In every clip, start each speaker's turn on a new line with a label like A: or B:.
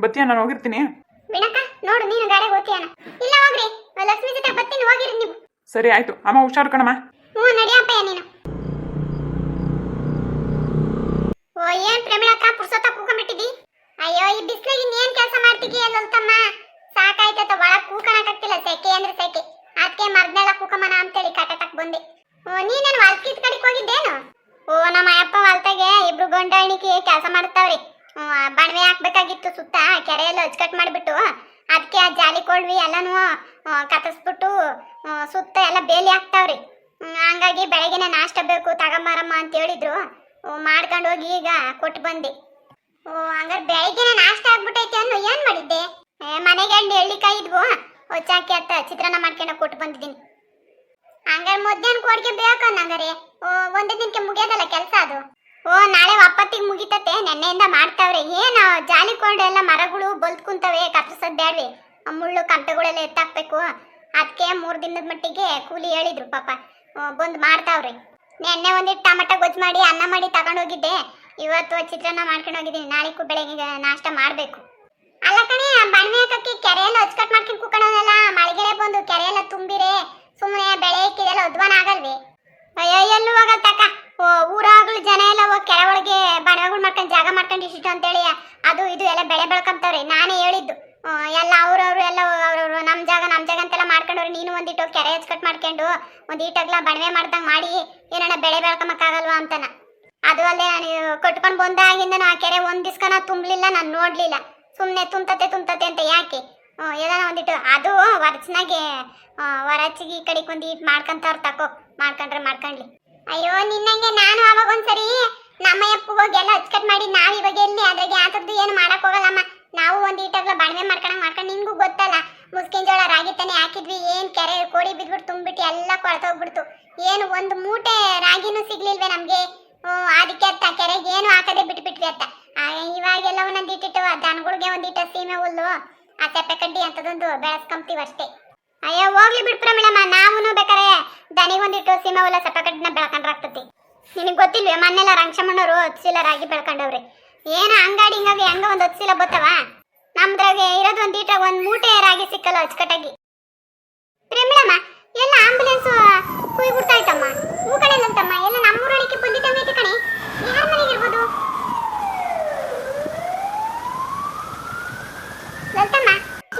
A: ಬತ್ತೀಯ? ನಾನು ಹೋಗಿರ್ತೀನಿ.
B: ವಿನಕ ನೋಡು, ನೀನು ಗಾಡಿಗೆ ಹೋಗ್ತೀಯನ? ಇಲ್ಲ ಹೋಗ್ರಿ, ಲಕ್ಷ್ಮಿ ಜೊತೆ ಬರ್ತೀನಿ, ಹೋಗಿರಿ ನೀವು.
A: ಸರಿ ಆಯ್ತು ಅಮ್ಮ, ಹುಷಾರು ಕಣಮ್ಮ.
B: ನಡಿಯಪ್ಪಯ್ಯ ನೀನು. ಓ ಏನ್ ಪ್ರೇಮಿಳಕ್ಕ ಪುರ್ಸೊತ್ತ ಕೂಕೊಂಡ್ಬಿಟ್ಟಿದಿ? ಅಯ್ಯೋ ಈ ಬಿಸ್ಲಿಗೆ ಇನ್ನೇನ್ ಕೆಲಸ ಮಾಡ್ತಿದೀಯ ಲಲಿತಮ್ಮ? ಸಾಕಾಯ್ತತ, ಒಳಗ್ ಕೂಕಣಕ್ಕಾಗ್ತಿಲ್ಲ, ಸೆಕೆ ಅಂದ್ರೆ ಸೆಕೆ. ಅದಕ್ಕೆ ಮರ್ದೆಲ್ಲ ಕೂಕಮನ ಅಂತೇಳಿ ಕಟಟಕ್ ಬಂದೆ. ಓ ನೀನೇನು ಹೊಲ್ಕಿದ್ ಕಡೆಗೆ ಹೋಗಿದ್ದೇನು? ಓ ನಮ್ಮ ಅಯ್ಯಪ್ಪ ಹೊಲ್ತಾಗೆ ಇಬ್ರು ಗಂಡಾಣಿಕೆ ಕೆಲಸ ಮಾಡ್ತಾವ್ರಿ. ಬಣವೆ ಹಾಕ್ಬೇಕಾಗಿತ್ತು, ಸುತ್ತ ಕೆರೆಯೆಲ್ಲ ಅಚ್ಚುಕಟ್ಟು ಮಾಡಿಬಿಟ್ಟು ಅದಕ್ಕೆ ಆ ಜಾಲಿ ಕೊಡ್ವಿ ಎಲ್ಲನೂ ಕತ್ತರಿಸ್ಬಿಟ್ಟು ಸುತ್ತ ಎಲ್ಲ ಬೇಲಿ ಹಾಕ್ತಾವ್ರಿ. ಹಂಗಾಗಿ ಬೆಳಗ್ಗೆನೆ ನಾಷ್ಟ ಬೇಕು ತಗೊಂಬಾರಮ್ಮ ಅಂತ ಹೇಳಿದ್ರು. ಮಾಡ್ಕೊಂಡು ಹೋಗಿ ಈಗ ಕೊಟ್ಟು ಬಂದೆ. ಹಂಗಾರೆ ಬೆಳಗ್ಗೆನೆ ನಾಷ್ಟ ಆಗ್ಬಿಟ್ಟೈತೆ ಅನ್ನು ಏನ್ ಮಾಡಿದ್ದೆ? ಮನೆಗೆ ಎಳ್ಳಿಕಾಯಿ ಇದ್ವು, ಹೊಚ್ಚಾಕಿ ಅತ್ತ ಚಿತ್ರಾನ್ನ ಮಾಡ್ಕೊಂಡು ಕೊಟ್ಟು ಬಂದಿದ್ದೀನಿ. ಹಂಗಾರೆ ಮಧ್ಯಾಹ್ನ ಕೊಡ್ಗೆ ಬೇಕು ಹಂಗಾರೆ. ಒಂದೇ ದಿನಕ್ಕೆ ಮುಗಿಯೋದಲ್ಲ ಕೆಲಸ ಅದು. ನಾಳೆ ಒಪ್ಪತ್ತಿಗೆ ಮುಗಿತತೆ, ನೆನ್ನೆಯಿಂದ ಮಾಡ್ತಾವ್ರೆ. ಏನು ಜಾಲಿ ಕೊಂಡು ಎಲ್ಲ ಮರಗಳು ಬಲ್ತ್ ಕುಂತವೆ, ಕತ್ತರಿಸೋದು ಬೇಡ್ವಿ, ಮುಳ್ಳು ಕಂಪೆಗಳೆಲ್ಲ ಎತ್ತಾಕ್ಬೇಕು. ಅದಕ್ಕೆ 3 ದಿನದ ಮಟ್ಟಿಗೆ ಕೂಲಿ ಹೇಳಿದ್ರು ಪಾಪ, ಬಂದು ಮಾಡ್ತಾವ್ರಿ. ನೆನ್ನೆ ಒಂದಿಟ್ಟು ಟಮಾಟ ಗೊಜ್ಜು ಮಾಡಿ ಅನ್ನ ಮಾಡಿ ತಗೊಂಡೋಗಿದ್ದೆ. ಇವತ್ತು ಚಿತ್ರಾನ್ನ ಮಾಡ್ಕೊಂಡು ಹೋಗಿದ್ದೀನಿ. ನಾಳೆಗೂ ಬೆಳಗ್ಗೆ ನಾಷ್ಟ ಮಾಡಬೇಕು. ಅಲ್ಲ ಕಣೆ, ಬಣ್ಣ ಹಾಕಕ್ಕೆ ಕೆರೆಯೆಲ್ಲ ಅಚ್ಚುಕಟ್ಟು ಮಾಡ್ಕೊಂಡು ಕೂಕೊಳ್ಳೋದಲ್ಲ, ಮಳೆಗೆಳೆ ಬಂದು ಕೆರೆಯೆಲ್ಲ ತುಂಬಿರೆ ಸುಮ್ಮನೆ ಬೆಳೆ ಇಕ್ಕಿದೆಲ್ಲ ಉದ್ವಾನ ಆಗಲ್ವಿ? ಅಯ್ಯೋ ಎಲ್ಲೂ ಹೋಗಲ್ತಕ್ಕ. ಊರಾಗಳು ಜನ ಎಲ್ಲ ಹೋಗಿ ಕೆರೆ ಒಳಗೆ ಬಣವೆಗಳು ಮಾಡ್ಕೊಂಡು ಜಾಗ ಮಾಡ್ಕೊಂಡು ಇಷ್ಟು ಅಂತೇಳಿ ಅದು ಇದು ಎಲ್ಲ ಬೆಳೆ ಬೆಳ್ಕೊಂತವ್ರೆ. ನಾನೇ ಹೇಳಿದ್ದು ಎಲ್ಲ ಅವ್ರವ್ರು ಎಲ್ಲ ಅವ್ರವ್ರು ನಮ್ಮ ಜಾಗ ಅಂತೆಲ್ಲ ಮಾಡ್ಕೊಂಡವ್ರೆ. ನೀನು ಒಂದಿಟ್ಟು ಕೆರೆ ಅಚ್ಚುಕಟ್ಟು ಮಾಡ್ಕೊಂಡು ಒಂದೀಟಾಗ್ಲ ಬಣವೆ ಮಾಡ್ದಂಗೆ ಮಾಡಿ ಏನಣ್ಣ ಬೆಳೆ ಬೆಳ್ಕೊಂಬಕ್ಕಾಗಲ್ವಾ ಅಂತನ. ಅದು ಅಲ್ಲೇ ನೀವು ಕಟ್ಕೊಂಡು ಬಂದಾಗಿಂದ ಆ ಕೆರೆ ಒಂದ್ ದಿವ್ಸನ ತುಂಬಲಿಲ್ಲ, ನಾನು ನೋಡ್ಲಿಲ್ಲ. ಸುಮ್ಮನೆ ತುಂಬ್ತತೆ ಅಂತ ಯಾಕೆ? ಏನಾನ ಒಂದಿಟ್ಟು ಅದು ವರ್ಷನಾಗೆ ಹೊರಚಿಗೆ ಈ ಕಡೆಗೆ ಒಂದಿಟ್ಟು ಮಾಡ್ಕೊಂತವ್ರು. ತಕೋ, ಮಾಡ್ಕೊಂಡ್ಲಿ. ಅಯ್ಯೋ ನಿನ್ನಂಗೆ ನಾನು ಅವಾಗ ಒಂದ್ಸರಿ ನಮ್ಮ ಅಪ್ಪಗೆ ಹೋಗಿ ಎಲ್ಲ ಅಚ್ಚುಕಟ್ಟು ಮಾಡಿ ನಾವ್ ಇವಾಗ ಎಲ್ಲಿ ಅದ್ರಾಗೆ ಆತರದ್ದು ಏನು ಮಾಡಕ್ ಹೋಗಲ್ಲಮ್ಮ. ನಾವು ಒಂದೀಟಾಗ್ಲ ಬಣವೆ ಮಾಡ್ಕೊಂಡು ನಿನ್ಗೂ ಗೊತ್ತಲ್ಲ, ಮುಸ್ಕಿನ ಜೋಳ ರಾಗಿ ತಾನೆ ಹಾಕಿದ್ವಿ. ಏನ್ ಕೆರೆ ಕೋಡಿ ಬಿದ್ಬಿಟ್ಟು ತುಂಬಿಟ್ಟು ಎಲ್ಲ ಕೊಳ್ತೋಗ್ಬಿಡ್ತು. ಏನು ಒಂದು ಮೂಟೆ ರಾಗಿನೂ ಸಿಗ್ಲಿಲ್ವೇ ನಮ್ಗೆ. ಅದಕ್ಕೆ ಅತ್ತ ಕೆರೆಗೆ ಏನು ಹಾಕದೆ ಬಿಟ್ಬಿಟ್ವಿ ಅತ್ತ. ಇವಾಗೆಲ್ಲ ಒಂದೊಂದಿಟ್ಟಿಟ್ಟು ದನಗಳಿಗೆ ಒಂದಿಟ್ಟು ಸೀಮೆ ಹುಲ್ಲು ಆ ತೆಪ್ಪೆ ಕಡ್ಡಿ ಅಂತದೊಂದು ಬೆಳೆಸ್ಕೊಂತೀವಿ ಅಷ್ಟೇ. ಅಯ್ಯೋ ಹೋಗ್ಲಿ ಬಿಡ್ ಪ್ರಮಿಳಮ್ಮ, ನಾವೂನು ಬೇಕಾರೆ ದನಿಗೊಂದಿಟ್ಟು ಸೀಮೆ ಹುಲ್ಲ ಸೆಪ್ಪೆ ಕಡ್ಡಿನ ಬೆಳ್ಕೊಂಡ್ರೆ ಆಗ್ತತಿ. ನಿನಗೆ ಗೊತ್ತಿಲ್ವೇ, ಮೊನ್ನೆಲ್ಲ ರಂಗಶಮ್ಮನವರು ಹಚ್ಚಿಲ್ಲ ರಾಗಿ ಬೆಳ್ಕೊಂಡವ್ರಿ. ಏನ ಅಂಗಡಿ ಹಿಂಗಾಗಿ ಹೆಂಗ ಒಂದು ಹಚ್ಚಿಲ್ಲ ಬತ್ತವ. ನಮ್ದ್ರಾಗೆ ಇರೋದು ಒಂದೀಟ ಒಂದ್ ಮೂಟೆ ರಾಗಿ ಸಿಕ್ಕಲ್ಲ ಅಚ್ಚುಕಟ್ಟಾಗಿ. ಪ್ರಮಿಳಮ್ಮ ಎಲ್ಲ ಆಂಬುಲೆನ್ಸ್ ಹೋಗಿ ಬಿಡ್ತಾಯ್ತಮ್ಮ. ಹೂ ಕಡೆ ಅಂತಮ್ಮ ಎಲ್ಲ ನಮ್ಮೂರೊಳಗೆ ಬಂದಿದ್ದೈತೆ ಕಣೆ. ಯಾರ ಮನೆಗೆ ಇರ್ಬೋದು ಲಲಿತಮ್ಮ?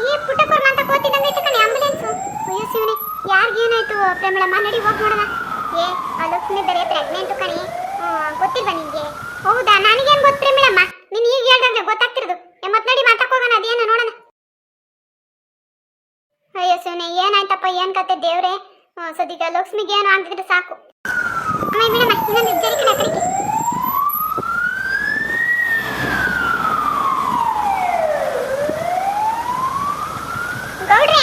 B: ಈ ಪುಟ್ಟಕೂರ್ಮ ಅಂತ ಕೋತಿದಂಗೈತೆ ಕಣೆ ಆಂಬುಲೆನ್ಸ್. ಅಯ್ಯೋ ಶಿವನೇ, ಯಾರಿಗೇನಾಯ್ತು ಪ್ರಮಿಳಮ್ಮ? ನಡಿ ಹೋಗಿ ನೋಡೋಣ. ಆ ಲಕ್ಷ್ಮಿ ಬೇರೆ ಪ್ರೆಗ್ನೆಂಟ್ ಕಣೆ, ಗೊತ್ತಿಲ್ವಾ ನಿಂಗೆ? ಹೌದಾ, ನನಗೇನು ಗೊತ್ತು ಪ್ರಮಿಳಮ್ಮ, ನೀನು ಈಗ ಹೇಳ್ದಂಗೆ ಗೊತ್ತಾಗ್ತಿರೋದು. ಮತ್ ನಡಿ ಮಾತಾಕ್ ಹೋಗೋಣ, ಅದೇನು ನೋಡೋಣ. ಅಯ್ಯೋ ಶಿವನೇ, ಏನಾಯ್ತಪ್ಪ, ಏನ್ ಕತೆ ದೇವ್ರೆ? ಸದ್ಯಕ್ಕೆ ಲಕ್ಷ್ಮಿಗೆ ಏನು ಆಗ್ತಿದ್ರೆ ಸಾಕು. ಮೇಡಮ್ಮ ಇನ್ನೊಂದು ಜರಿಕಣ ಕಡೆಗೆ. ಗೌಡ್ರೆ,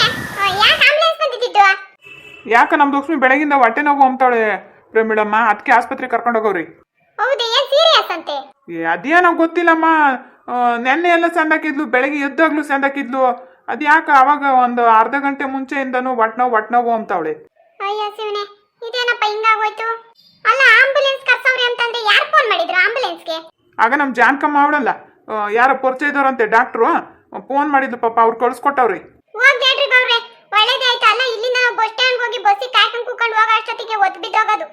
B: ಯಾಕೆ ಆಂಬುಲೆನ್ಸ್ ಬಂದಿದ್ದು?
A: ಯಾಕ ನಮ್ಮ ಲಕ್ಷ್ಮಿ ಬೆಳಗಿಂದ ಹೊಟ್ಟೆ ನೋವು ಅಂತಾಳೆ ಪ್ರೇಮಿಳಮ್ಮ, ಅದಕ್ಕೆ ಆಸ್ಪತ್ರೆಗೆ ಕರ್ಕೊಂಡು ಹೋಗವ್ರಿ.
B: ಹೌದಾ, ಏನ್ ಸೀರಿಯಸ್ ಅಂತೆ?
A: ಅದೇನೋ ಗೊತ್ತಿಲ್ಲಮ್ಮ. ನೆನ್ನೆ ಎಲ್ಲ ಸಂದಾಕಿದ್ಲು, ಬೆಳಗ್ಗೆ ಎದ್ದಾಗ್ಲೂ ಸಂದಾಕಿದ್ಲು. ಅದ್ಯಾಕ ಅವಾಗ ಒಂದು ಅರ್ಧ ಗಂಟೆ ಮುಂಚೆಯಿಂದನೂ ಹೊಟ್ಟೆ ಅಂತಾವಳೆ.
B: ಅಯ್ಯ ಶಿವನೇ, ಇದೇನಪ್ಪ ಹಿಂಗಾಗೋಯ್ತು? ಅಲ್ಲ, ಆಂಬುಲೆನ್ಸ್ ಕರ್ಸವ್ರಿ ಅಂತಂದ್ರೆ ಯಾರು ಫೋನ್ ಮಾಡಿದ್ರು ಆಂಬುಲೆನ್ಸ್ಗೆ?
A: ಆಗ ನಮ್ಮ ಜಾನ್ಕಮ್ಮ ಅವಳಲ್ಲ, ಯಾರೋ ಪರಿಚಯ ಇದ್ದವ್ರಂತೆ ಡಾಕ್ಟ್ರು, ಫೋನ್ ಮಾಡಿದ್ಲು ಪಾಪ, ಅವ್ರು ಕಳ್ಸ್ಕೊಟ್ಟವ್ರಿ.
B: ಹೋಗ್ದೇಳ್ರಿ ಗೌಡ್ರೆ, ಒಳ್ಳೇದಾಯ್ತು. ಅಲ್ಲ, ಇಲ್ಲಿಂದ ನಾವು ಬಸ್ ಸ್ಟ್ಯಾಂಡ್ ಹೋಗಿ ಬಸ್ಸಿಗೆ ಕಾಯ್ಕೊಂಡು ಕೂಕೊಂಡು ಹೋಗೋ ಅಷ್ಟೊತ್ತಿಗೆ ಒತ್ತು ಬಿದ್ದೋಗೋದು.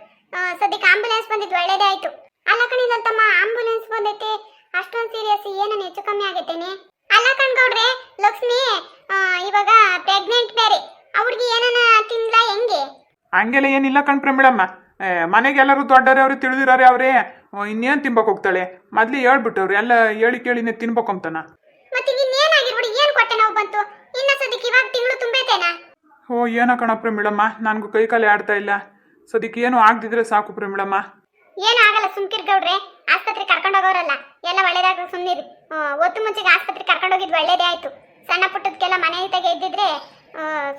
B: ಸದ್ಯಕ್ಕೆ ಆಂಬುಲೆನ್ಸ್ ಬಂದಿದ್ದು ಒಳ್ಳೇದೇ ಆಯ್ತು. ಅಲ್ಲ ಕಣಿದಂತಮ್ಮ, ಆಂಬುಲೆನ್ಸ್ ಬಂದೈತೆ, ಅಷ್ಟೊಂದು ಸೀರಿಯಸ್, ಏನೇನು ಹೆಚ್ಚು ಕಮ್ಮಿ ಆಗೈತೇನೆ? ಅಲ್ಲ ಕಣ್ಗೌಡ್ರೆ, ಲಕ್ಷ್ಮಿ ಇವಾಗ ಪ್ರೆಗ್ನೆಂಟ್ ಬೇರೆ, ಅವ್ರಿಗೆ ಏನನ ತಿನ್ಲ ಹೆಂಗೆ?
A: ಹಂಗೆಲ್ಲ ಏನಿಲ್ಲ ಕಣ್ ಪ್ರೇಮಿಳಮ್ಮ. ಮನೆಗೆ ಎಲ್ಲರೂ ದೊಡ್ಡವ್ರೆ ಅವ್ರು ತಿಳಿದಿರೋರೆ ಅವ್ರೆ, ಇನ್ನೇನು ತಿನ್ಬೇಕು ಹೋಗ್ತಾಳೆ? ಮೊದ್ಲು ಹೇಳ್ಬಿಟ್ಟವ್ರಿ, ಎಲ್ಲ ಹೇಳಿ ಕೇಳಿನೇ ತಿನ್ಬೇಕು ಅಂತಾನ.
B: ಮತ್ತೆ ಇನ್ನೇನಾಗಿರ್ಬಿಡಿ, ಏನು ಕೊಟ್ಟೆ ನಾವು ಬಂತು? ಇನ್ನ ಸದ್ಯಕ್ಕೆ ಇವಾಗ ತಿಂಗಳು ತುಂಬೈತೇನಾ?
A: ಏನೋ ಕಣ ಪ್ರೇಮಿಳಮ್ಮ, ನನಗೂ ಕೈ ಕಾಲೇ ಆಡ್ತಾ ಇಲ್ಲ. ಸದ್ಯಕ್ಕೆ ಏನು ಆಗದಿದ್ರೆ ಸಾಕು ಪ್ರೇಮಿಳಮ್ಮ.
B: ಏನು ಆಗಲ್ಲ, ಸುಮ್ಕಿರ್ ಗೌಡ್ರೆ. ಆಸ್ಪತ್ರೆ ಕರ್ಕೊಂಡು ಹೋಗೋರಲ್ಲ, ಎಲ್ಲ ಒಳ್ಳೇದಾಗ ಸುಮ್ಮನಿರಿ. ಒತ್ತು ಮುಂಚೆಗೆ ಆಸ್ಪತ್ರೆ ಕರ್ಕೊಂಡು ಹೋಗಿದ್ದು ಒಳ್ಳೇದೇ ಆಯ್ತು. ಸಣ್ಣ ಪುಟ್ಟದಕ್ಕೆಲ್ಲ ಮನೆ ತೆಗೆ ಇದ್ದಿದ್ರೆ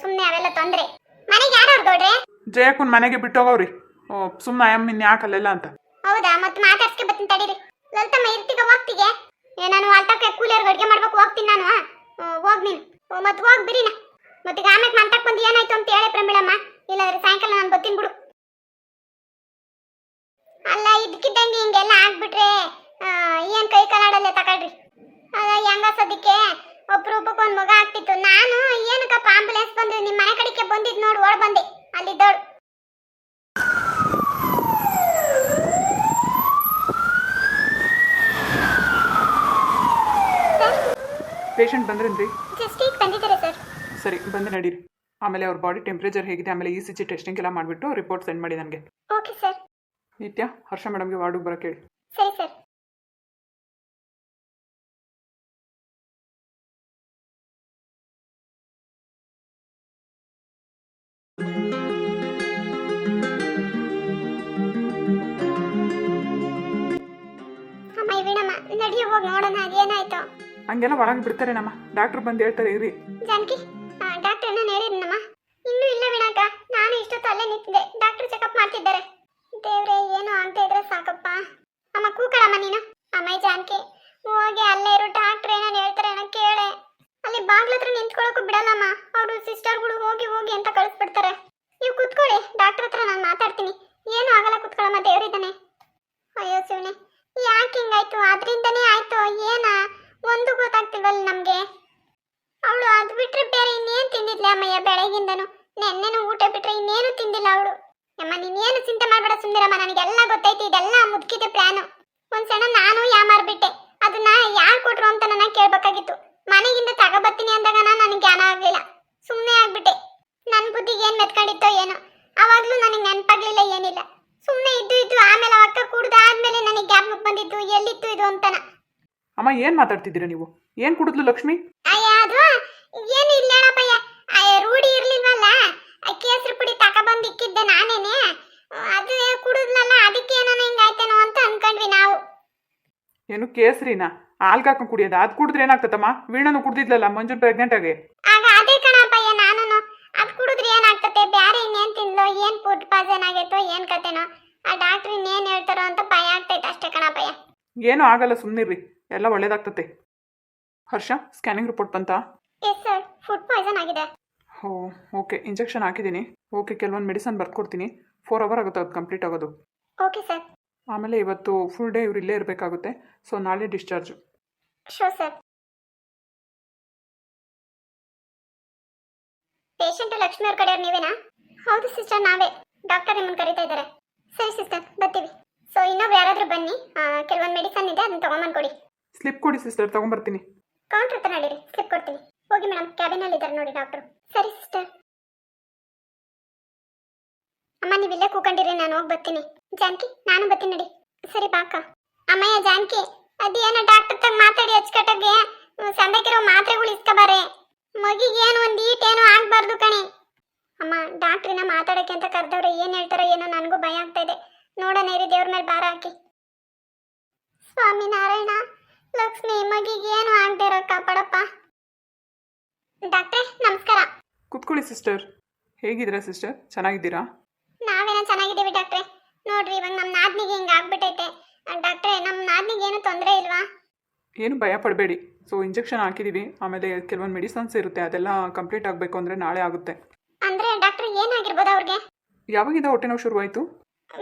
B: ಸುಮ್ಮನೆ ಅವೆಲ್ಲ ತೊಂದ್ರೆ. ಮನೆಗೆ ಯಾರವ್ರು ಗೌಡ್ರೆ?
A: ಜಯಕ್ಕನ್ ಮನೆಗೆ ಬಿಟ್ಟೋಗವ್ರಿ. ಸುಮ್ಮನೆ ಅಮ್ಮನ್ ಯಾಕಲ್ಲೆಲ್ಲ ಅಂತ.
B: ಹೌದಾ, ಮತ್ತೆ ಮಾತಾಡ್ಸ್ಕೆ ಬರ್ತೀನಿ ತಡೀರಿ. ಲಲಿತಮ್ಮ ಇರ್ತೀಗ ಹೋಗ್ತಿಗೆ? ನಾನು ಅಲ್ಟಕ್ಕೆ ಕೂಲಿಯರ್ಗೆ ಅಡುಗೆ ಮಾಡ್ಬೇಕು, ಹೋಗ್ತೀನಿ ನಾನು. ಹೋಗ್ ನೀನು, ಮತ್ತೆ ಹೋಗಿ ಬಿರಿನ. ಮತ್ತೀಗ ಆಮೇಲೆ ಮಂತಕ್ಕೆ ಬಂದು ಏನಾಯ್ತು ಅಂತ ಹೇಳಿ ಪ್ರಮಿಳಮ್ಮ, ಇಲ್ಲಾಂದ್ರೆ ಸಾಯಂಕಾಲ ನಾನು ಬರ್ತೀನಿ ಬಿಡು. ಅಲ್ಲ, ಇದಕ್ಕಿದ್ದಂಗೆ ಹಿಂಗೆಲ್ಲ ಆಗ್ಬಿಟ್ರೆ ಏನ್ ಕೈ ಕಾಲಾಡಲ್ಲ ತಗೊಳ್ರಿ. ಅದ ಹೆಂಗ ಸದ್ಯಕ್ಕೆ
A: ಪೇಷಂಟ್ ಬಂದ್ರೇನ್ರಿ?
B: ಜಸ್ಟ್ ಈಗ ಬಂದಿದ್ದಾರೆ ಸರ್.
A: ಸರಿ ಬಂದು ನಡೀರಿ. ಆಮೇಲೆ ಅವ್ರ ಬಾಡಿ ಟೆಂಪ್ರೇಚರ್ ಹೇಗಿದೆ, ಆಮೇಲೆ ಇ ಸಿ ಜಿ ಟೆಸ್ಟಿಂಗ್ ಎಲ್ಲ ಮಾಡಿಬಿಟ್ಟು ರಿಪೋರ್ಟ್ ಸೆಂಡ್ ಮಾಡಿ ನನಗೆ.
B: Okay sir.
A: ನಿತ್ಯ, ಹರ್ಷ ಮೇಡಮ್ಗೆ ವಾರ್ಡಿಗೆ ಬರೋಕ್ಕೆ ಹೇಳಿ.
B: ಸರಿ ಸರ್. ಅಮ್ಮ ಇವೀಣಮ್ಮ ನಡಿಯೋ ಹೋಗಿ ನೋಡೋಣ ಅದೇನಾಯ್ತು.
A: ಹಂಗೆಲ್ಲ ಒಳಗೆ ಬಿಡ್ತಾರೆ ನಮ್ಮ ಡಾಕ್ಟ್ರು ಬಂದು ಹೇಳ್ತಾರೆ ಇರಿ.
B: ಜಾನಕಿ, ಡಾಕ್ಟರ್ ನಾನು ಹೇಳಿದ್ನಮ್ಮ. ಇನ್ನೂ ಇಲ್ಲ ವೀಣಾಕ, ನಾನು ಇಷ್ಟೊತ್ತು ಅಲ್ಲೇ ನಿಂತಿದ್ದೆ, ಡಾಕ್ಟರ್ ಚೆಕಪ್ ಮಾಡ್ತಿದ್ದಾರೆ. ದೇವ್ರೆ, ಏನು ಆಗ್ತಾ ಇದ್ರೆ ಸಾಕಪ್ಪ. ಅಮ್ಮ ಕೂಕಳಮ್ಮ ನೀನು. ಅಮ್ಮ ಜಾನಕಿ, ಹೋಗಿ ಅಲ್ಲೇ ಇರು, ಡಾಕ್ಟರ್ ಏನೇನು ಹೇಳ್ತಾರೆ ಏನೋ ಕೇಳೆ. ಅಲ್ಲಿ ಬಾಗ್ಲ ಹತ್ರ ನಿಂತ್ಕೊಳ್ಳೋಕು ಬಿಡಲ್ಲಮ್ಮ, ಅವರು ಸಿಸ್ಟರ್ಗಳು ಹೋಗಿ ಹೋಗಿ ಅಂತ ಕಳಿಸ್ಬಿಡ್ತಾರೆ. ನೀವು ಕೂತ್ಕೊಳ್ಳಿ, ಡಾಕ್ಟರ್ ಹತ್ರ ನಾನು ಮಾತಾಡ್ತೀನಿ. ಏನು ಆಗಲ್ಲ, ಕೂತ್ಕೊಳ್ಳಮ್ಮ, ದೇವ್ರಿದ್ದಾನೆ. ಅಯ್ಯೋ ಶಿವನೇ, ಯಾಕೆ ಹಿಂಗಾಯ್ತು? ಅದರಿಂದನೇ ಆಯ್ತು ಏನ ಒಂದು ಗೊತ್ತಾಗ್ತಿಲ್ವಲ್ಲ ನಮ್ಗೆ. ಅವಳು ಅದು ಬಿಟ್ರೆ ಬೇರೆ ಇನ್ನೇನು ತಿಂದಿದ್ಲೆ ಅಮ್ಮಯ್ಯ ಬೆಳಗಿಂದನು. ನೆನ್ನೆನು ಊಟ ಬಿಟ್ರೆ ಇನ್ನೇನು ತಿಂದಿಲ್ಲ ಅವಳು. ಅಮ್ಮ ನೀನೇನು ಚಿಂತೆ ಮಾಡ್ಬೇಡ, ಸುಂದರಮ್ಮ, ನನಗೆಲ್ಲ ಗೊತ್ತೈತಿ. ಇದೆಲ್ಲ ಮುದ್ಕಿದೆ ಪ್ಲಾನು. ಒಂದ್ಸಣ ನಾನು ಯಾಮಾರ್ಬಿಟ್ಟೆ, ಅದನ್ನ ಯಾರು ಕೊಟ್ರು ಅಂತ ನನ್ನ ಕೇಳ್ಬೇಕಾಗಿತ್ತು. ಮನೆಗಿಂದ ತಗೋಬತ್ತೀನಿ ಅಂದಾಗ ನನಗೆ ಜ್ಞಾನ ಆಗ್ಲಿಲ್ಲ, ಸುಮ್ಮನೆ ಆಗ್ಬಿಟ್ಟೆ. ನನ್ನ ಬುದ್ಧಿಗೆ ಏನ್ ಮೆತ್ಕೊಂಡಿತ್ತೋ ಏನೋ, ಅವಾಗ್ಲೂ ನನಗೆ ನೆನಪಾಗ್ಲಿಲ್ಲ, ಏನಿಲ್ಲ. ಸುಮ್ಮನೆ ಇದ್ದು ಆಮೇಲೆ ಅಕ್ಕ ಕುಡ್ದಾದ್ಮೇಲೆ ನನಗೆ ಜ್ಞಾಪಕ ಬಂದಿದ್ದು ಎಲ್ಲಿತ್ತು ಇದು ಅಂತನ.
A: ಅಮ್ಮ ಏನು ಮಾತಾಡ್ತಿದ್ದೀರಾ ನೀವು? ಏನು ಕುಡಿದ್ಲು ಲಕ್ಷ್ಮಿ?
B: ಅಯ್ಯ ಅದು ಏನು ಇಲ್ಲ ಹೇಳಪ್ಪಯ್ಯ, ರೂಢಿ ಇರ್ಲಿಲ್ವಲ್ಲ, ಕೇಸರಿ ಪುಡಿ ತಗೊಬಂದು ಇಕ್ಕಿದ್ದೆ ನಾನೇನೆ. ಅದು ಕುಡಿದ್ನಲ್ಲ, ಅದಕ್ಕೆ ಏನೋ ಹಿಂಗಾಯ್ತೇನೋ ಅಂತ ಅನ್ಕೊಂಡ್ವಿ ನಾವು.
A: ಏನು ಕೇಸರಿನಾ? ಹಾಲ್ಗೆ ಹಾಕೊಂಡು ಕುಡಿಯೋದು? ಅದು ಕುಡಿದ್ರೆ ಏನಾಗ್ತದಮ್ಮ? ವೀಣನು ಕುಡ್ದಿದ್ಲಲ್ಲ ಮಂಜು ಪ್ರೆಗ್ನೆಂಟ್ ಆಗಿ.
B: ಆಗ ಅದೇ ಕಣಪ್ಪಯ್ಯ, ನಾನು ಅದು ಕುಡಿದ್ರೆ ಏನಾಗ್ತತೆ, ಬ್ಯಾರೆ ಇನ್ನೇನ್ ತಿನ್ಲೋ, ಏನ್ ಫುಡ್ ಪಾಯ್ಸನ್ ಆಗೈತೋ ಏನ್ ಕತೆನೋ, ಆ ಡಾಕ್ಟ್ರ್ ಇನ್ನೇನ್ ಹೇಳ್ತಾರೋ ಅಂತ ಭಯ ಆಗ್ತೈತೆ ಅಷ್ಟೇ ಕಣಪ್ಪಯ್ಯ.
A: ಏನೂ ಆಗಲ್ಲ, ಸುಮ್ಮನಿರ್ರಿ, ಎಲ್ಲ ಒಳ್ಳೇದಾಗ್ತತೆ. ಹರ್ಷ, ಸ್ಕ್ಯಾನಿಂಗ್ ರಿಪೋರ್ಟ್ ಬಂತಾ?
B: ಎಸ್ ಸರ್, ಫುಡ್ ಪಾಯ್ಸನ್ ಆಗಿದೆ.
A: ಓ ಓಕೆ, ಇಂಜೆಕ್ಷನ್ ಹಾಕಿದ್ದೀನಿ. ಓಕೆ, ಕೆಲವೊಂದು ಮೆಡಿಸನ್ ಬರ್ಕೊಡ್ತೀನಿ. 4 ಅವರ್ ಆಗುತ್ತೆ ಅದು ಕಂಪ್ಲೀಟ್ ಆಗೋದು.
B: Okay sir.
A: ಆಮೇಲೆ ಇವತ್ತು ಫುಲ್ ಡೇ ಇವ್ರು ಇಲ್ಲೇ ಇರಬೇಕಾಗುತ್ತೆ. ಸೊ ನಾಳೆ discharge.
B: Sure sir. Patient Lakshmi ಅವ್ರ ಕಡೆಯವ್ರು ನೀವೇನಾ? ಹೌದು ಸಿಸ್ಟರ್, ನಾವೇ. ಡಾಕ್ಟರ್ ನಿಮ್ಮನ್ನು ಕರೀತಾ ಇದ್ದಾರೆ. ಸರಿ ಸಿಸ್ಟರ್, ಬರ್ತೀವಿ. ಸೊ ಇನ್ನೊಬ್ರು ಯಾರಾದರೂ ಬನ್ನಿ, ಕೆಲವೊಂದು ಮೆಡಿಸನ್ ಇದೆ, ಅದನ್ನ ತಗೊಂಬಂದು ಕೊಡಿ.
A: ಸ್ಲಿಪ್ ಕೊಡಿ ಸಿಸ್ಟರ್, ತೊಗೊಂಬರ್ತೀನಿ.
B: ಕೌಂಟ್ರ್ ಹತ್ರ ನಡೀರಿ, ಸ್ಲಿಪ್ ಕೊಡ್ತೀನಿ. ಹೋಗಿ ಮೇಡಮ್, ಕ್ಯಾಬಿನಲ್ಲಿ ಇದ್ದಾರೆ ನೋಡಿ ಡಾಕ್ಟ್ರು. ಸರಿ ಸಿಸ್ಟರ್. ಅಮ್ಮ ನೀವಿಲ್ಲೇ ಕೂಕೊಂಡಿರಿ, ನಾನು ಹೋಗಿ ಬರ್ತೀನಿ. ಜಾನಕಿ, ನಾನು ಬರ್ತೀನಿ ನಡಿ. ಸರಿ ಬಾಕ. ಅಮ್ಮಯ್ಯ ಜಾನಕಿ, ಅದೇನೋ ಡಾಕ್ಟರ್ ತಗ ಮಾತಾಡಿ ಅಚ್ಚುಕಟ್ಟಾಗೆ ಸಂದಕ್ಕಿರೋ ಮಾತ್ರೆಗಳು ಇಸ್ಕೊಬಾರೆ. ಮಗಿಗೆ ಏನು ಒಂದು ಈಟೇನೋ ಆಗ್ಬಾರ್ದು ಕಣೆ. ಅಮ್ಮ ಡಾಕ್ಟ್ರಿನ ಮಾತಾಡಕ್ಕೆ ಅಂತ ಕರೆದವ್ರೆ, ಏನು ಹೇಳ್ತಾರೋ ಏನೋ, ನನಗೂ ಭಯ ಆಗ್ತಾ ಇದೆ. ನೋಡೋಣ ಇರಿ, ದೇವ್ರ ಮೇಲೆ ಭಾರ ಹಾಕಿ. ಸ್ವಾಮಿ ನಾರಾಯಣ, ಲಕ್ಷ್ಮಿ ಮಗಿಗೆ ಏನು ಆಗದೆ ಇರೋ ಕಾಪಾಡಪ್ಪ. ಡಾಕ್ಟ್ರೇ ನಮಸ್ಕಾರ.
A: ಕುತ್ಕೊಳ್ಳಿ ಸಿಸ್ಟರ್. ಹೇಗಿದ್ದೀರಾ ಸಿಸ್ಟರ್? ಚೆನ್ನಾಗಿದ್ದೀರಾ?
B: ನಾವೇನೋ ಚೆನ್ನಾಗಿದ್ದೀವಿ ಡಾಕ್ಟ್ರೇ. ನೋಡ್ರಿ ಇವಾಗ ನಮ್ಮ ನಾದ್ನಿಗೆ ಹಿಂಗೆ ಆಗ್ಬಿಟ್ಟೈತೆ. ಡಾಕ್ಟ್ರೇ, ನಮ್ಮ ನಾದ್ನಿಗೆ ಏನು ತೊಂದರೆ ಇಲ್ವಾ?
A: ಏನು ಭಯ ಪಡಬೇಡಿ. ಸೊ ಇಂಜೆಕ್ಷನ್ ಹಾಕಿದ್ದೀವಿ, ಆಮೇಲೆ ಕೆಲವೊಂದು ಮೆಡಿಸನ್ಸ್ ಇರುತ್ತೆ, ಅದೆಲ್ಲ ಕಂಪ್ಲೀಟ್ ಆಗಬೇಕು ಅಂದರೆ ನಾಳೆ ಆಗುತ್ತೆ.
B: ಅಂದರೆ ಡಾಕ್ಟ್ರ್ ಏನಾಗಿರ್ಬೋದು ಅವ್ರಿಗೆ?
A: ಯಾವಾಗಿಂದ ಹೊಟ್ಟೆ ನೋವು ಶುರುವಾಯಿತು?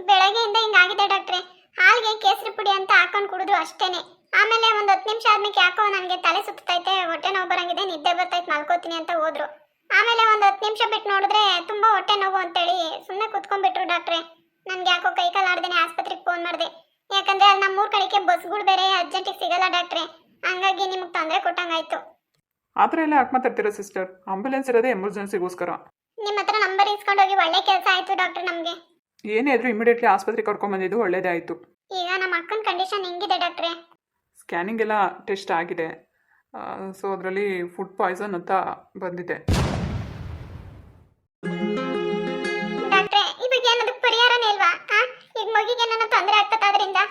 B: ಬೆಳಗ್ಗೆಯಿಂದ ಹಿಂಗಾಗಿದೆ ಡಾಕ್ಟ್ರೇ. ಹಾಲ್ಗೆ ಕೇಸರಿ ಪುಡಿ ಅಂತ ಹಾಕೊಂಡು ಕುಡಿದ್ರು ಅಷ್ಟೇನೆ. ಆಮೇಲೆ ಒಂದು 10 ನಿಮಿಷ ಆದ್ಮೇಲೆ ಯಾಕೋ ನನಗೆ ತಲೆ ಸುತ್ತೈತೆ, ಹೊಟ್ಟೆ ನೋವು ಬರಂಗಿದೆ, ನಿದ್ದೆ ಬರ್ತೈತೆ, ಮಲ್ಕೋತೀನಿ ಅಂತ ಹೋದ್ರು. ಆಮೇಲೆ ಒಂದು 10 ನಿಮಿಷ ಬಿಟ್ಟು ನೋಡಿದ್ರೆ ತುಂಬ ಹೊಟ್ಟೆ ನೋವು ಅಂತೇಳಿ ಸುಮ್ಮನೆ ಕುತ್ಕೊಂಡ್ಬಿಟ್ರು ಡಾಕ್ಟ್ರೇ. ನನಗೆ ಯಾಕೋ ಕೈ ಕಾಲು ಆಡ್ದೇನೆ ಆಸ್ಪತ್ರೆಗೆ ಫೋನ್ ಮಾಡಿದೆ. ಯಾಕಂದರೆ ಅಲ್ಲಿ ನಮ್ಮೂರ ಕಡೆಗೆ ಬಸ್ಗಳು ಬೇರೆ ಅರ್ಜೆಂಟಿಗೆ ಸಿಗಲ್ಲ ಡಾಕ್ಟ್ರೇ. ಹಂಗಾಗಿ ನಿಮಗೆ ತೊಂದರೆ ಕೊಟ್ಟಂಗಾಯ್ತು.
A: ಆ ಥರ ಎಲ್ಲ ಯಾಕೆ ಮಾತಾಡ್ತೀರಾ ಸಿಸ್ಟರ್? ಆಂಬುಲೆನ್ಸ್ ಇರೋದೇ ಎಮರ್ಜೆನ್ಸಿಗೋಸ್ಕರ.
B: ನಿಮ್ಮ ಹತ್ರ ನಂಬರ್ ಇಸ್ಕೊಂಡೋಗಿ ಒಳ್ಳೆ ಕೆಲಸ ಆಯಿತು ಡಾಕ್ಟ್ರ್ ನಮಗೆ.
A: ಏನೇ ಆದರೂ ಇಮಿಡಿಯೇಟ್ಲಿ ಆಸ್ಪತ್ರೆಗೆ ಕರ್ಕೊಂಡ್ಬಂದಿದ್ದು ಒಳ್ಳೇದೇ ಆಯಿತು.
B: ಈಗ ನಮ್ಮ ಅಕ್ಕನ ಕಂಡೀಷನ್ ಹೆಂಗಿದೆ ಡಾಕ್ಟ್ರೇ?
A: ಸ್ಕ್ಯಾನಿಂಗ್ ಎಲ್ಲ ಟೆಸ್ಟ್ ಆಗಿದೆ. ಸೊ ಅದರಲ್ಲಿ ಫುಡ್ ಪಾಯ್ಸನ್ ಅಂತ ಬಂದಿದೆ.
B: ಡಾಕ್ಟ್ರೇ, ಇವಾಗ ಏನದಕ್ಕೆ ಪರಿಹಾರನೇ ಇಲ್ವಾ? ಈಗ ಮಗಿಗೆ ನನ್ನ ತೊಂದರೆ ಆಗ್ತದ ಅದರಿಂದ?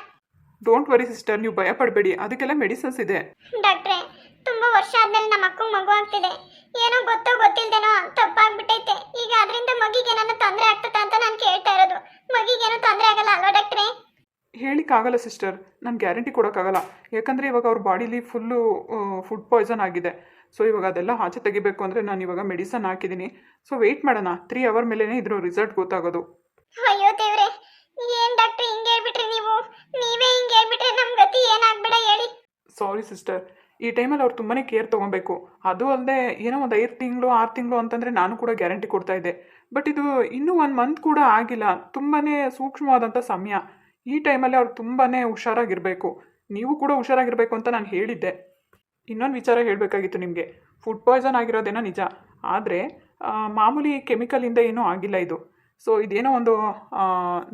A: ಡೋಂಟ್ ವರಿ ಸಿಸ್ಟರ್, ನೀವು ಭಯ ಪಡಬೇಡಿ, ಅದಕ್ಕೆಲ್ಲ ಮೆಡಿಸನ್ಸ್ ಇದೆ.
B: ಡಾಕ್ಟ್ರೇ, ತುಂಬಾ ವರ್ಷ ಆದ್ಮೇಲೆ ನಮ್ಮ ಅಕ್ಕಂಗೆ ಮಗು ಆಗ್ತಿದೆ. ಏನೋ ಗೊತ್ತೋ ಗೊತ್ತಿಲ್ದೇನೋ ತಪ್ಪಾಗ್ಬಿಟ್ಟೈತೆ. ಈಗ ಅದರಿಂದ ಮಗಿಗೆ ನನ್ನ ತೊಂದರೆ ಆಗ್ತದ ಅಂತ ನಾನು ಕೇಳ್ತಾ ಇರೋದು. ಮಗಿಗೇನೋ ತೊಂದರೆ ಆಗಲ್ಲ ಅಲ್ವಾ ಡಾಕ್ಟ್ರೇ?
A: ಹೇಳಿಕ್ಕಾಗಲ್ಲ ಸಿಸ್ಟರ್, ನಾನು ಗ್ಯಾರಂಟಿ ಕೊಡೋಕ್ಕಾಗಲ್ಲ. ಯಾಕಂದರೆ ಇವಾಗ ಅವ್ರ ಬಾಡಿಲಿ ಫುಲ್ಲು ಫುಡ್ ಪಾಯ್ಸನ್ ಆಗಿದೆ. ಸೊ ಇವಾಗ ಅದೆಲ್ಲ ಆಚೆ ತೆಗಿಬೇಕು ಅಂದರೆ ನಾನು ಇವಾಗ ಮೆಡಿಸನ್ ಹಾಕಿದ್ದೀನಿ. ಸೊ ವೆಯ್ಟ್ ಮಾಡೋಣ, 3 ಅವರ್ ಮೇಲೇ ಇದ್ರ ರಿಸಲ್ಟ್ ಗೊತ್ತಾಗೋದು.
B: ಅಯ್ಯೋ ದೇವ್ರೆ, ಏನ್ ಡಾಕ್ಟ್ರ್ ಹಿಂಗೆ ಹೇಳ್ಬಿಟ್ರಿ ನೀವು? ನೀವೇ ಹಿಂಗೆ ಹೇಳ್ಬಿಟ್ರೆ ನಮ್ಮ ಗತಿ ಏನಾಗ್ಬೇಡ ಹೇಳಿ.
A: ಸಾರಿ ಸಿಸ್ಟರ್, ಈ ಟೈಮಲ್ಲಿ ಅವ್ರು ತುಂಬಾ ಕೇರ್ ತೊಗೊಬೇಕು. ಅದು ಅಲ್ಲದೆ ಏನೋ ಒಂದು 5 ತಿಂಗಳು 6 ತಿಂಗಳು ಅಂತಂದರೆ ನಾನು ಕೂಡ ಗ್ಯಾರಂಟಿ ಕೊಡ್ತಾ ಇದ್ದೆ. ಬಟ್ ಇದು ಇನ್ನೂ 1 ಮಂತ್ ಕೂಡ ಆಗಿಲ್ಲ. ತುಂಬಾ ಸೂಕ್ಷ್ಮವಾದಂಥ ಸಮಯ. ಈ ಟೈಮಲ್ಲಿ ಅವ್ರು ತುಂಬಾ ಹುಷಾರಾಗಿರಬೇಕು. ನೀವು ಕೂಡ ಹುಷಾರಾಗಿರಬೇಕು ಅಂತ ನಾನು ಹೇಳಿದ್ದೆ. ಇನ್ನೊಂದು ವಿಚಾರ ಹೇಳಬೇಕಾಗಿತ್ತು ನಿಮಗೆ. ಫುಡ್ ಪಾಯ್ಸನ್ ಆಗಿರೋದೇನೋ ನಿಜ, ಆದರೆ ಮಾಮೂಲಿ ಕೆಮಿಕಲಿಂದ ಏನೂ ಆಗಿಲ್ಲ ಇದು. ಸೊ ಇದೇನೋ ಒಂದು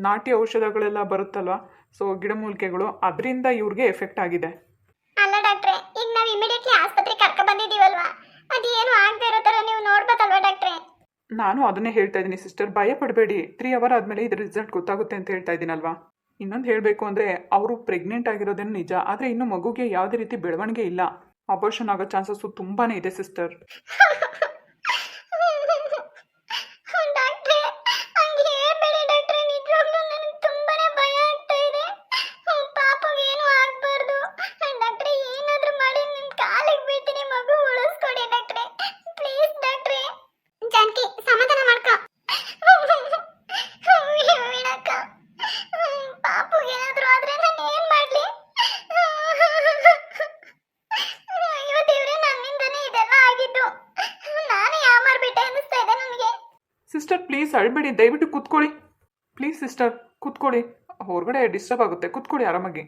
A: ನಾಟಿ ಔಷಧಗಳೆಲ್ಲ ಬರುತ್ತಲ್ವ, ಸೊ ಗಿಡಮೂಲಿಕೆಗಳು, ಅದರಿಂದ ಇವ್ರಿಗೆ ಎಫೆಕ್ಟ್ ಆಗಿದೆ.
B: ಅಲ್ಲ ಡಾಕ್ಟ್ರೆ, ಈಗ ನಾವು ಇಮಿಡಿಯೇಟ್ಲಿ ಆಸ್ಪತ್ರೆಗೆ ಕರ್ಕೊ ಬಂದಿದ್ದೀವಲ್ವಾ, ಅದೇನು ಆಗದೆ ಇರೋ ಥರ ನೀವು ನೋಡ್ಬೋದಲ್ವಾ ಡಾಕ್ಟ್ರೆ?
A: ನಾನು ಅದನ್ನೇ ಹೇಳ್ತಾ ಇದ್ದೀನಿ ಸಿಸ್ಟರ್, ಭಯ ಪಡಬೇಡಿ. 3 ಅವರ್ ಆದಮೇಲೆ ಇದ್ರ ರಿಸಲ್ಟ್ ಗೊತ್ತಾಗುತ್ತೆ ಅಂತ ಹೇಳ್ತಾ ಇದ್ದೀನಲ್ವಾ. ಇನ್ನೊಂದು ಹೇಳಬೇಕು ಅಂದರೆ ಅವರು ಪ್ರೆಗ್ನೆಂಟ್ ಆಗಿರೋದೇನು ನಿಜ, ಆದರೆ ಇನ್ನೂ ಮಗುಗೆ ಯಾವುದೇ ರೀತಿ ಬೆಳವಣಿಗೆ ಇಲ್ಲ. ಅಬೋರ್ಷನ್ ಆಗೋ ಚಾನ್ಸಸ್ಸು ತುಂಬಾ ಇದೆ ಸಿಸ್ಟರ್.
B: ಡಾಕ್ಟ್ರೆ, ಹಂಗೆ ಹೇಳ್ಬೇಡಿ ಡಾಕ್ಟ್ರೆ, ನಿಜವಾಗ್ಲೂ ನನಗೆ ತುಂಬಾನೇ ಭಯ ಆಗ್ತಾ ಇದೆ. ಪಾಪಗೆ ಏನು ಆಗ್ಬಾರ್ದು ಡಾಕ್ಟ್ರೆ, ಏನಾದ್ರೂ ಮಾಡಿ ನಿಮ್ ಕಾಲಿಗೆ ಬೀಳ್ತೀನಿ, ಮಗು ಉಳಿಸ್ಕೊಡಿ ಡಾಕ್ಟ್ರೆ, ಪ್ಲೀಸ್ ಡಾಕ್ಟ್ರೆ. ಜಾನಕಿ, ಸಮಾಧಾನ ಮಾಡ್ಕೊ. ವೀಣಕ್ಕ, ಪಾಪಗೆ ಏನಾದ್ರೂ ಆದ್ರೆ ನಾನು ಏನ್ ಮಾಡ್ಲಿ? ಅಯ್ಯೋ ದೇವ್ರೆ, ನನ್ನಿಂದನೇ ಇದೆಲ್ಲ ಆಗಿದ್ದು. ನಾನೇ ಯಾಮಾರ್ಬಿಟ್ಟೆ ಅನ್ನಿಸ್ತಾ ಇದೆ ನನಗೆ.
A: ಸಿಸ್ಟರ್ ಪ್ಲೀಸ್ ಅಳ್ಬೇಡಿ, ದಯವಿಟ್ಟು ಕೂತ್ಕೊಳ್ಳಿ. ಪ್ಲೀಸ್ ಸಿಸ್ಟರ್ ಕೂತ್ಕೊಳ್ಳಿ, ಹೊರಗಡೆ ಡಿಸ್ಟರ್ಬ್ ಆಗುತ್ತೆ, ಕೂತ್ಕೊಳ್ಳಿ ಆರಾಮಾಗಿ.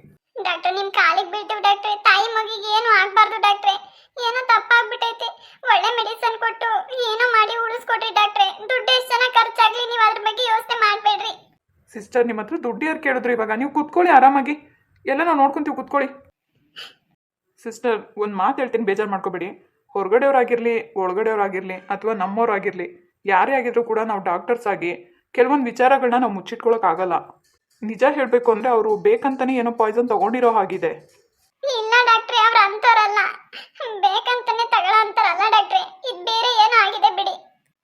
B: ಡಾಕ್ಟ್ರೆ, ನಿಮ್ ಕಾಲಿಗೆ ಬೀಳ್ತೀವಿ ಡಾಕ್ಟ್ರೆ, ತಾಯಿ ಮಗಿಗೆ ಏನು ಆಗ್ಬಾರ್ದು ಡಾಕ್ಟ್ರೆ, ಏನೋ ತಪ್ಪಾಗ್ಬಿಟ್ಟೈತೆ, ಒಳ್ಳೆ ಮೆಡಿಸನ್ ಕೊಟ್ಟು ಏನೋ ಮಾಡಿ ಉಳಿಸ್ಕೊಡ್ರಿ ಡಾಕ್ಟ್ರೆ. ದುಡ್ಡು ಎಷ್ಟು ಜನ ಖರ್ಚಾಗ್ಲಿ, ನೀವು ಅದ್ರ ಬಗ್ಗೆ ಯೋಚನೆ ಮಾಡ್ಬೇಡ್ರಿ.
A: ಸಿಸ್ಟರ್ ನಿಮ್ಮ ಹತ್ರ ದುಡ್ಡು ಯಾರು ಕೇಳಿದ್ರು ಇವಾಗ? ನೀವು ಕೂತ್ಕೊಳ್ಳಿ ಆರಾಮಾಗಿ, ಎಲ್ಲ ನಾವು ನೋಡ್ಕೊಂತೀವಿ, ಕೂತ್ಕೊಳ್ಳಿ. ಸಿಸ್ಟರ್ ಒಂದು ಮಾತು ಹೇಳ್ತೀನಿ, ಬೇಜಾರು ಮಾಡ್ಕೋಬೇಡಿ. ಹೊರಗಡೆಯವ್ರಾಗಿರಲಿ, ಒಳಗಡೆಯವ್ರಾಗಿರಲಿ, ಅಥವಾ ನಮ್ಮವ್ರಾಗಿರಲಿ, ಯಾರೇ ಆಗಿದ್ರು ಕೂಡ ನಾವು ಡಾಕ್ಟರ್ಸ್ ಆಗಿ ಕೆಲವೊಂದು ವಿಚಾರಗಳನ್ನ ನಾವು ಮುಚ್ಚಿಟ್ಕೊಳ್ಳೋಕ್ಕಾಗಲ್ಲ. ನಿಜ ಹೇಳಬೇಕು ಅಂದರೆ ಅವರು ಬೇಕಂತಲೇ ಏನೋ ಪಾಯ್ಸನ್ ತೊಗೊಂಡಿರೋ ಹಾಗಿದೆ.
B: ಇಲ್ಲ ಡಾಕ್ಟ್ರೆ, ಅವ್ರ ಅಂತವ್ರಲ್ಲ, ಬೇಕಂತಾನೆ ತಗೊಳ್ಳೋ ಅಂತಾರಲ್ಲ ಡಾಕ್ಟ್ರೆ, ಇದು ಬೇರೆ ಏನೋ ಆಗಿದೆ ಬಿಡಿ.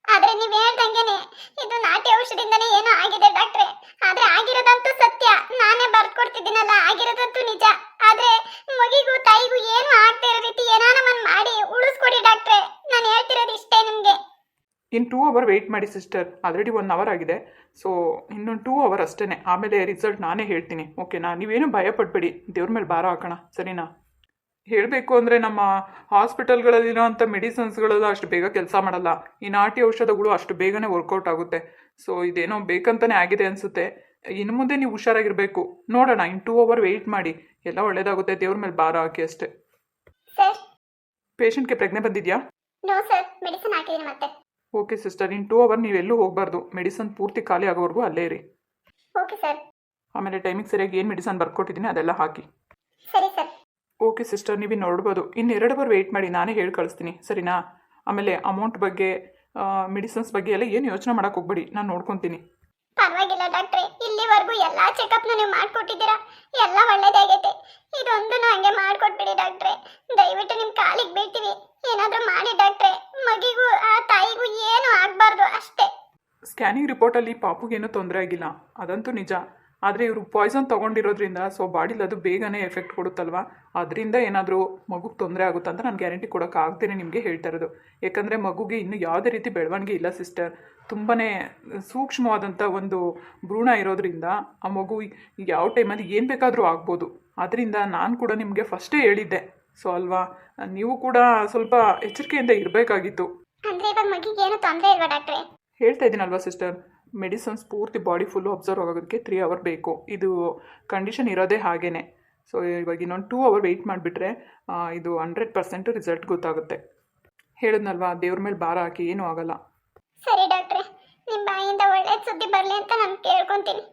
B: ಆದ್ರೆ ನೀವ್ ಹೇಳ್ದಂಗೆನೆ ಇದು ನಾಟಿ ಔಷಧಿಯಿಂದನೇ ಏನೋ ಆಗಿದೆ ಡಾಕ್ಟ್ರೆ. ಆದ್ರೆ ಆಗಿರೋದಂತೂ ಸತ್ಯ, ನಾನೇ ಬರ್ಕೊಡ್ತಿದ್ದೀನಲ್ಲ, ಆಗಿರೋದಂತೂ ನಿಜ. ಆದ್ರೆ ಮಗಿಗೂ ತಾಯಿಗೂ ಏನು ಆಗ್ತಾ ಇರೋ ರೀತಿ ಏನಾನ ಮಾಡಿ ಉಳಿಸ್ಕೊಡಿ ಡಾಕ್ಟ್ರೆ, ನಾನು ಹೇಳ್ತಿರೋದು ಇಷ್ಟೇ ನಿಮ್ಗೆ.
A: ಇನ್ನು 2 ಅವರ್ ವೆಯ್ಟ್ ಮಾಡಿ ಸಿಸ್ಟರ್, ಆಲ್ರೆಡಿ 1 ಅವರ್ ಆಗಿದೆ. ಸೊ ಇನ್ನೊಂದು 2 ಅವರ್ ಅಷ್ಟೇ, ಆಮೇಲೆ ರಿಸಲ್ಟ್ ನಾನೇ ಹೇಳ್ತೀನಿ, ಓಕೆನಾ? ನೀವೇನು ಭಯ ಪಡಬೇಡಿ, ದೇವ್ರ ಮೇಲೆ ಭಾರ ಹಾಕೋಣ, ಸರಿನಾ? ಹೇಳಬೇಕು ಅಂದರೆ ನಮ್ಮ ಹಾಸ್ಪಿಟಲ್ಗಳಲ್ಲಿರೋಂಥ ಮೆಡಿಸಿನ್ಸ್ಗಳೆಲ್ಲ ಅಷ್ಟು ಬೇಗ ಕೆಲಸ ಮಾಡಲ್ಲ. ಈ ನಾಟಿ ಔಷಧಗಳು ಅಷ್ಟು ಬೇಗನೆ ವರ್ಕೌಟ್ ಆಗುತ್ತೆ. ಸೊ ಇದೇನೋ ಬೇಕಂತಲೇ ಆಗಿದೆ ಅನಿಸುತ್ತೆ. ಇನ್ನು ಮುಂದೆ ನೀವು ಹುಷಾರಾಗಿರಬೇಕು. ನೋಡೋಣ, ಇನ್ನು 2 ಅವರ್ ವೆಯ್ಟ್ ಮಾಡಿ, ಎಲ್ಲ ಒಳ್ಳೇದಾಗುತ್ತೆ, ದೇವ್ರ ಮೇಲೆ ಭಾರ ಹಾಕಿ ಅಷ್ಟೇ.
B: ಸರ್,
A: ಪೇಷಂಟ್ಗೆ ಪ್ರಜ್ಞೆ ಬಂದಿದೆಯಾ?
B: ನೋ ಸರ್, ಮೆಡಿಸಿನ್ ಹಾಕಿದ್ದೀನಿ ಮತ್ತೆ.
A: ಓಕೆ ಸಿಸ್ಟರ್, ಇನ್ನು 2 ಅವರ್ ನೀವೆಲ್ಲೂ ಹೋಗಬಾರ್ದು, ಮೆಡಿಸನ್ ಪೂರ್ತಿ ಖಾಲಿ ಆಗೋವರೆಗೂ ಅಲ್ಲೇ ಇರಿ.
B: Okay sir.
A: ಆಮೇಲೆ ಟೈಮಿಗೆ ಸರಿಯಾಗಿ ಏನು ಮೆಡಿಸನ್ ಬರ್ಕೊಟ್ಟಿದ್ದೀನಿ ಅದೆಲ್ಲ ಹಾಕಿ.
B: ಸರಿ ಸರ್.
A: ಓಕೆ ಸಿಸ್ಟರ್, ನೀವು ನೋಡ್ಬೋದು. ಇನ್ನು 2 ಅವರ್ ವೆಯ್ಟ್ ಮಾಡಿ, ನಾನೇ ಹೇಳಿ ಕಳಿಸ್ತೀನಿ, ಸರಿನಾ? ಆಮೇಲೆ ಅಮೌಂಟ್ ಬಗ್ಗೆ, ಮೆಡಿಸನ್ಸ್ ಬಗ್ಗೆ ಎಲ್ಲ ಏನು ಯೋಚನೆ ಮಾಡೋಕೆ ಹೋಗ್ಬೇಡಿ, ನಾನು ನೋಡ್ಕೊತೀನಿ.
B: ಪರವಾಗಿಲ್ಲ ಡಾಕ್ಟ್ರೆ, ಇಲ್ಲಿವರೆಗೂ ಎಲ್ಲಾ ಚೆಕಪ್ನ ನೀವು ಮಾಡ್ಕೊಟ್ಟಿದ್ದೀರಾ, ಎಲ್ಲ ಒಳ್ಳೇದಾಗೈತೆ. ಇದೊಂದನ್ನು ಹಂಗೆ ಮಾಡ್ಕೊಟ್ಬಿಡಿ ಡಾಕ್ಟ್ರೆ, ದಯವಿಟ್ಟು ನಿಮ್ಮ ಕಾಲಿಗೆ ಬೀಳ್ತೀವಿ, ಏನಾದರೂ ಮಾಡಿ ಡಾಕ್ಟ್ರೆ, ಮಗಿಗೂ ಆ ತಾಯಿಗೂ ಏನು ಆಗಬಾರ್ದು ಅಷ್ಟೇ.
A: ಸ್ಕ್ಯಾನಿಂಗ್ ರಿಪೋರ್ಟಲ್ಲಿ ಪಾಪುಗೇನೂ ತೊಂದರೆ ಆಗಿಲ್ಲ, ಅದಂತೂ ನಿಜ. ಆದರೆ ಇವರು ಪಾಯ್ಸನ್ ತೊಗೊಂಡಿರೋದ್ರಿಂದ ಸೊ ಬಾಡಿಲಿ ಅದು ಬೇಗನೆ ಎಫೆಕ್ಟ್ ಕೊಡುತ್ತಲ್ವ, ಅದರಿಂದ ಏನಾದರೂ ಮಗುಗೆ ತೊಂದರೆ ಆಗುತ್ತೆ ಅಂತ ನಾನು ಗ್ಯಾರಂಟಿ ಕೊಡೋಕ್ಕಾಗ್ತೇನೆ ನಿಮಗೆ ಹೇಳ್ತಾ ಇರೋದು. ಯಾಕಂದರೆ ಮಗುಗೆ ಇನ್ನೂ ಯಾವುದೇ ರೀತಿ ಬೆಳವಣಿಗೆ ಇಲ್ಲ ಸಿಸ್ಟರ್. ತುಂಬಾ ಸೂಕ್ಷ್ಮವಾದಂಥ ಒಂದು ಭ್ರೂಣ ಇರೋದ್ರಿಂದ ಆ ಮಗು ಯಾವ ಟೈಮಲ್ಲಿ ಏನು ಬೇಕಾದರೂ ಆಗ್ಬೋದು. ಅದರಿಂದ ನಾನು ಕೂಡ ನಿಮಗೆ ಫಸ್ಟೇ ಹೇಳಿದ್ದೆ. ಸೊ ಅಲ್ವಾ, ನೀವು ಕೂಡ ಸ್ವಲ್ಪ ಎಚ್ಚರಿಕೆಯಿಂದ ಇರಬೇಕಾಗಿತ್ತು.
B: ಅಂದರೆ ಇವಾಗ ಮಗಿಗೆ ಏನು ತೊಂದರೆ ಇಲ್ವಾ ಡಾಕ್ಟ್ರೆ?
A: ಹೇಳ್ತಾ ಇದ್ದೀನಲ್ವಾ ಸಿಸ್ಟರ್, ಮೆಡಿಸನ್ಸ್ ಪೂರ್ತಿ ಬಾಡಿ ಫುಲ್ಲು ಅಬ್ಸರ್ವ್ ಆಗೋದಕ್ಕೆ 3 ಅವರ್ ಬೇಕು. ಇದು ಕಂಡೀಷನ್ ಇರೋದೇ ಹಾಗೇ. ಸೊ ಇವಾಗ ಇನ್ನೊಂದು 2 ಅವರ್ ವೆಯ್ಟ್ ಮಾಡಿಬಿಟ್ರೆ ಇದು 100% ರಿಸಲ್ಟ್ ಗೊತ್ತಾಗುತ್ತೆ. ಹೇಳಿದ್ನಲ್ವಾ, ದೇವ್ರ ಮೇಲೆ ಭಾರ ಹಾಕಿ ಏನೂ ಆಗಲ್ಲ.
B: ಸರಿ ಡಾಕ್ಟ್ರೆ, ನಿಮ್ಮ ಬಾಯಿಂದ ಒಳ್ಳೆ ಸುದ್ದಿ ಬರಲಿ ಅಂತ ನಾನು ಕೇಳ್ಕೊತೀನಿ.